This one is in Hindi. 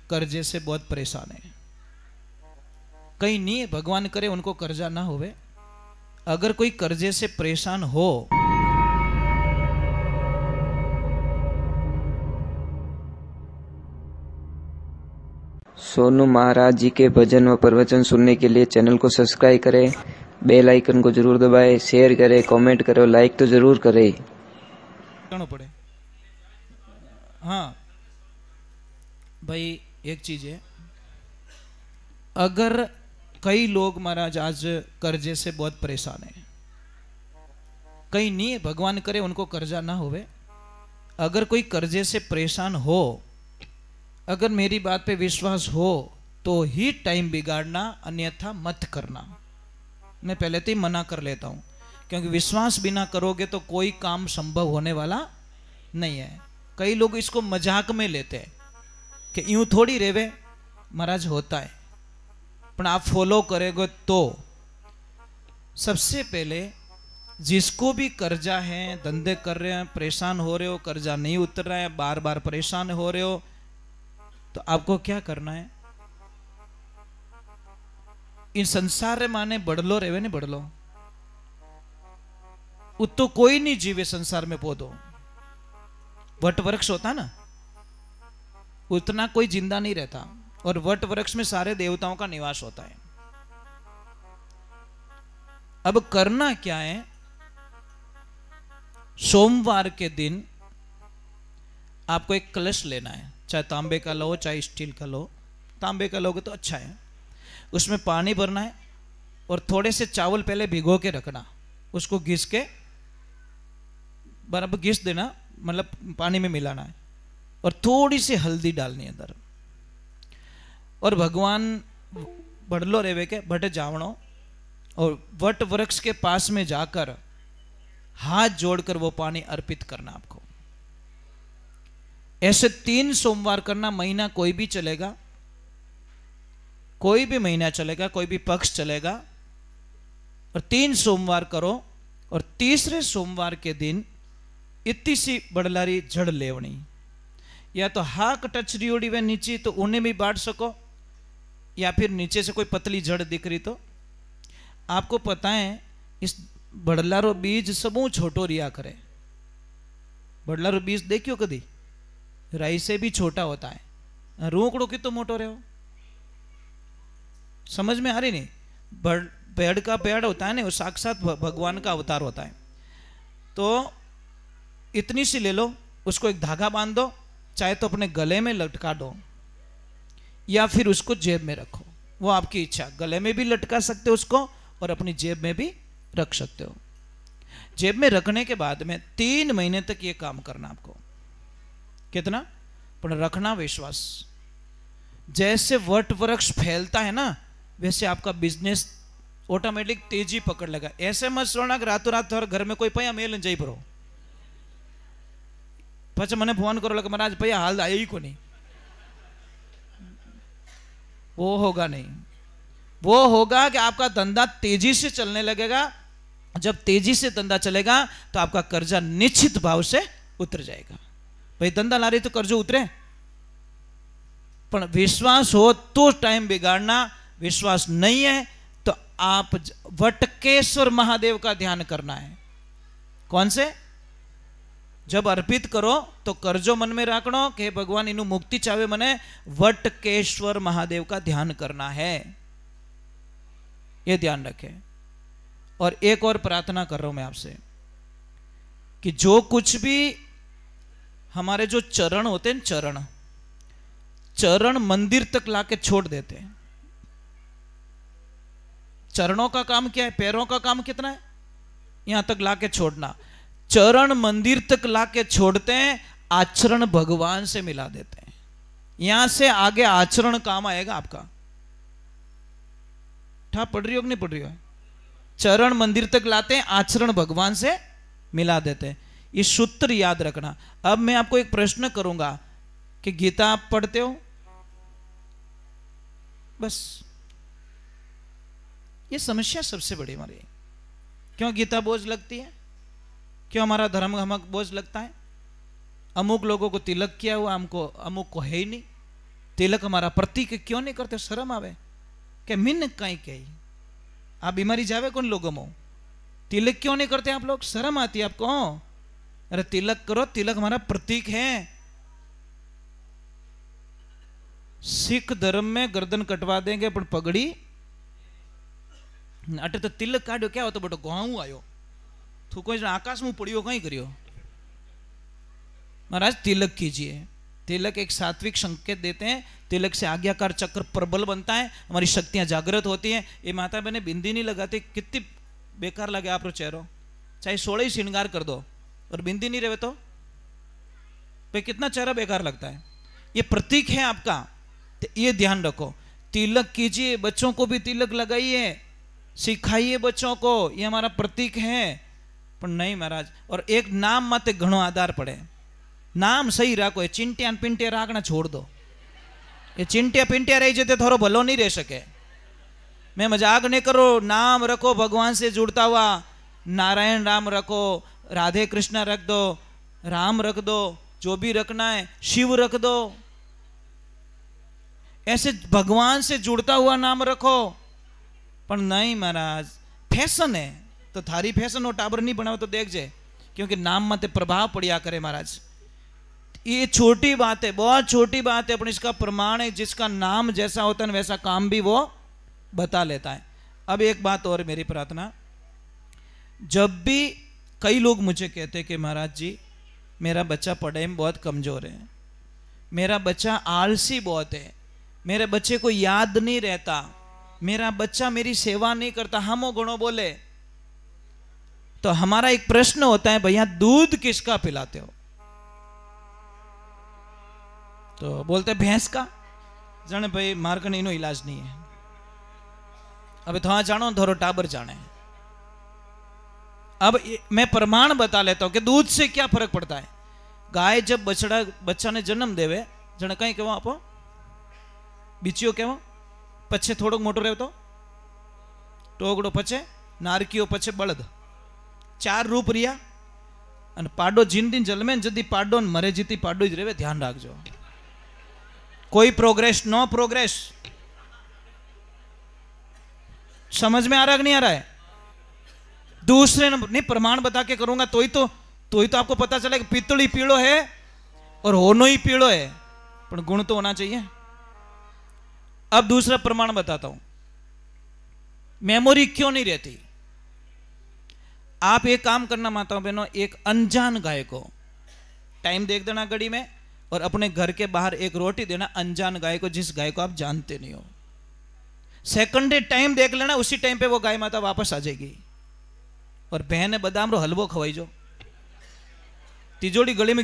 कर्जे से बहुत परेशान है। कहीं नहीं है, भगवान करे उनको कर्जा ना होवे। अगर कोई कर्जे से परेशान हो, सोनू महाराज जी के भजन व प्रवचन सुनने के लिए चैनल को सब्सक्राइब करें, बेल आइकन को जरूर दबाएं, शेयर करें, कमेंट करें, लाइक तो जरूर करें। करना पड़े। हाँ भाई, एक चीज है, अगर कई लोग महाराज आज कर्जे से बहुत परेशान है, कहीं नहीं है, भगवान करे उनको कर्जा ना होवे। अगर कोई कर्जे से परेशान हो, अगर मेरी बात पे विश्वास हो तो ही टाइम बिगाड़ना, अन्यथा मत करना। मैं पहले तो ही मना कर लेता हूं, क्योंकि विश्वास बिना करोगे तो कोई काम संभव होने वाला नहीं है। कई लोग इसको मजाक में लेते हैं कि यूं थोड़ी रेवे, महाराज होता है, पर आप फॉलो करेंगे तो। सबसे पहले जिसको भी कर्जा है, धंधे कर रहे हैं, परेशान हो रहे हो, कर्जा नहीं उतर रहा है, बार बार परेशान हो रहे हो, तो आपको क्या करना है? इन संसार रे माने बढ़लो रेवे ने, बढ़लो तो कोई नहीं जीवे संसार में। पौधो वट वृक्ष होता ना, उतना कोई जिंदा नहीं रहता, और वट वृक्ष में सारे देवताओं का निवास होता है। अब करना क्या है? सोमवार के दिन आपको एक कलश लेना है, चाहे तांबे का लो चाहे स्टील का लो। तांबे का लोगे तो अच्छा है। उसमें पानी भरना है और थोड़े से चावल पहले भिगो के रखना, उसको घिस के बराबर घिस देना, मतलब पानी में मिलाना है, और थोड़ी सी हल्दी डालनी है अंदर। और भगवान बढ़लो रेवे के भट जावणो, और वट वृक्ष के पास में जाकर हाथ जोड़कर वो पानी अर्पित करना आपको। ऐसे 3 सोमवार करना। महीना कोई भी चलेगा, कोई भी महीना चलेगा, कोई भी पक्ष चलेगा, और 3 सोमवार करो। और तीसरे सोमवार के दिन इतनी सी बड़लारी जड़ लेवनी, या तो हाक टचरी उड़ी वे नीचे तो उन्हें भी बांट सको, या फिर नीचे से कोई पतली जड़ दिख रही तो। आपको पता है इस बड़लारो बीज सबू छोटो रिया करे। बड़लारो बीज देखियो कदी? राई से भी छोटा होता है। रोकड़ो की तो मोटो रहे हो, समझ में आ रही नहीं? पेड़ का पेड़ होता है ना, वो साक्षात भगवान का अवतार होता है। तो इतनी सी ले लो, उसको एक धागा बांध दो, चाहे तो अपने गले में लटका दो या फिर उसको जेब में रखो, वो आपकी इच्छा। गले में भी लटका सकते हो उसको और अपनी जेब में भी रख सकते हो। जेब में रखने के बाद में 3 महीने तक ये काम करना आपको। कितना? पर रखना विश्वास। जैसे वट वृक्ष फैलता है ना, वैसे आपका बिजनेस ऑटोमेटिक तेजी पकड़ लेगा। ऐसे मत सोना कि रातों रात घर में कोई पया मेल जाई पड़ो, पछ मने फोन करो लगे महाराज पया हाल आया ही को नहीं। वो होगा नहीं। वो होगा कि आपका धंधा तेजी से चलने लगेगा। जब तेजी से धंधा चलेगा तो आपका कर्जा निश्चित भाव से उतर जाएगा। भाई धंधा ला रही तो कर्जो उतरे, पर विश्वास हो तो टाइम बिगाड़ना। विश्वास नहीं है तो आप वटकेश्वर महादेव का ध्यान करना है। कौन से? जब अर्पित करो तो कर्जो मन में राखनो कि भगवान इनु मुक्ति चावे, मने वटकेश्वर महादेव का ध्यान करना है, ये ध्यान रखें। और एक और प्रार्थना कर रहा हूं मैं आपसे कि जो कुछ भी हमारे जो चरण होते हैं, चरण मंदिर तक लाके छोड़ देते हैं। चरणों का काम क्या है? पैरों का काम कितना है? यहां तक लाके छोड़ना। चरण मंदिर तक लाके छोड़ते हैं, आचरण भगवान से मिला देते हैं। यहां से आगे आचरण काम आएगा आपका। ठा पढ़ रही हो कि नहीं पढ़ रही हो? चरण मंदिर तक लाते हैं, आचरण भगवान से मिला देते हैं। ये सूत्र याद रखना। अब मैं आपको एक प्रश्न करूंगा कि गीता आप पढ़ते हो? बस ये समस्या सबसे बड़ी हमारी। क्यों गीता बोझ लगती है? क्यों हमारा धर्म हमें बोझ लगता है? अमुक लोगों को तिलक किया हुआ, हमको अमुक को है ही नहीं। तिलक हमारा प्रतीक क्यों नहीं करते? शर्म आवे के मिन कई कही आ बीमारी जावे कौन लोगों में? तिलक क्यों नहीं करते आप लोग? शर्म आती है आपको? अरे तिलक करो, तिलक हमारा प्रतीक है। सिख धर्म में गर्दन कटवा देंगे पर पगड़ी अटे तो तिलक काढ़ो क्या हो तो बटो गाँव आयो तू कोई आकाश में पड़ियो कहीं करियो। महाराज तिलक कीजिए। तिलक एक सात्विक संकेत देते हैं। तिलक से आज्ञाकार चक्र प्रबल बनता है, हमारी शक्तियां जागृत होती हैं। ये माता बहने बिंदी नहीं लगाती, कितनी बेकार लगे आप चेहरो, चाहे 16 ही श्रृंगार कर दो और बिंदी नहीं रहे तो पे कितना चेहरा बेकार लगता है। ये प्रतीक है आपका, तो ये ध्यान रखो। तिलक कीजिए, बच्चों को भी तिलक लगाइए, सिखाइए बच्चों को, ये हमारा प्रतीक है। पर नहीं महाराज, और एक नाम मत घणो आधार पड़े। नाम सही राखो, ये चिंटिया पिंटिया राखना छोड़ दो। ये चिंटिया पिंटिया रही जाते थोड़ा भलो नहीं रह सके। मैं मजाक नहीं करो, नाम रखो भगवान से जुड़ता हुआ। नारायण राम रखो, राधे कृष्णा रख दो, राम रख दो, जो भी रखना है, शिव रख दो। ऐसे भगवान से जुड़ता हुआ नाम रखो। पर नहीं महाराज, फैशन है तो थारी फैशन हो टाबर नहीं बनाओ तो देख जाए, क्योंकि नाम मत प्रभाव पड़िया करे महाराज। ये छोटी बात है, बहुत छोटी बात है, पर इसका प्रमाण है। जिसका नाम जैसा होता है वैसा काम भी वो बता लेता है। अब एक बात और मेरी प्रार्थना, जब भी कई लोग मुझे कहते हैं कि महाराज जी मेरा बच्चा पढ़ाई में बहुत कमजोर है, मेरा बच्चा आलसी बहुत है, मेरे बच्चे को याद नहीं रहता, मेरा बच्चा मेरी सेवा नहीं करता, हम गुणों बोले, तो हमारा एक प्रश्न होता है, भैया दूध किसका पिलाते हो? तो बोलते भैंस का। जाने भाई मारकन इनो इलाज नहीं है। अब थोड़ा जानो धोरो टाबर जाने। अब मैं प्रमाण बता लेता हूं कि दूध से क्या फर्क पड़ता है। गाय जब बच्चा ने जन्म देवे, जने कहीं कहवा आपो बीचियो कहवा, पछे थोड़ो मोटो रहे तो टोगड़ो, पछे नारकियो, पछे बळद, 4 रूप रिया। अने पाडो जिन दिन जन्मे जदी पाडो मरे जीती पाडो ज रहे, ध्यान राखजो। कोई प्रोग्रेस, नो प्रोग्रेस। समझ में आ रहा है कि नहीं आ रहा है? दूसरे नहीं प्रमाण बता के करूंगा तो ही तो आपको पता चले कि पित्तली पीड़ो है और होनो ही पीड़ो है, पर गुण तो होना चाहिए। अब दूसरा प्रमाण बताता हूं, मेमोरी क्यों नहीं रहती। आप एक काम करना माताओं बहनों, एक अनजान गाय को टाइम देख देना घड़ी में, और अपने घर के बाहर एक रोटी देना अनजान गाय को, जिस गाय को आप जानते नहीं हो। सेकंडे टाइम देख लेना, उसी टाइम पे वो गाय माता वापस आ जाएगी। और बहन बादाम रो हलवो खवाई जो, तिजोड़ी गली में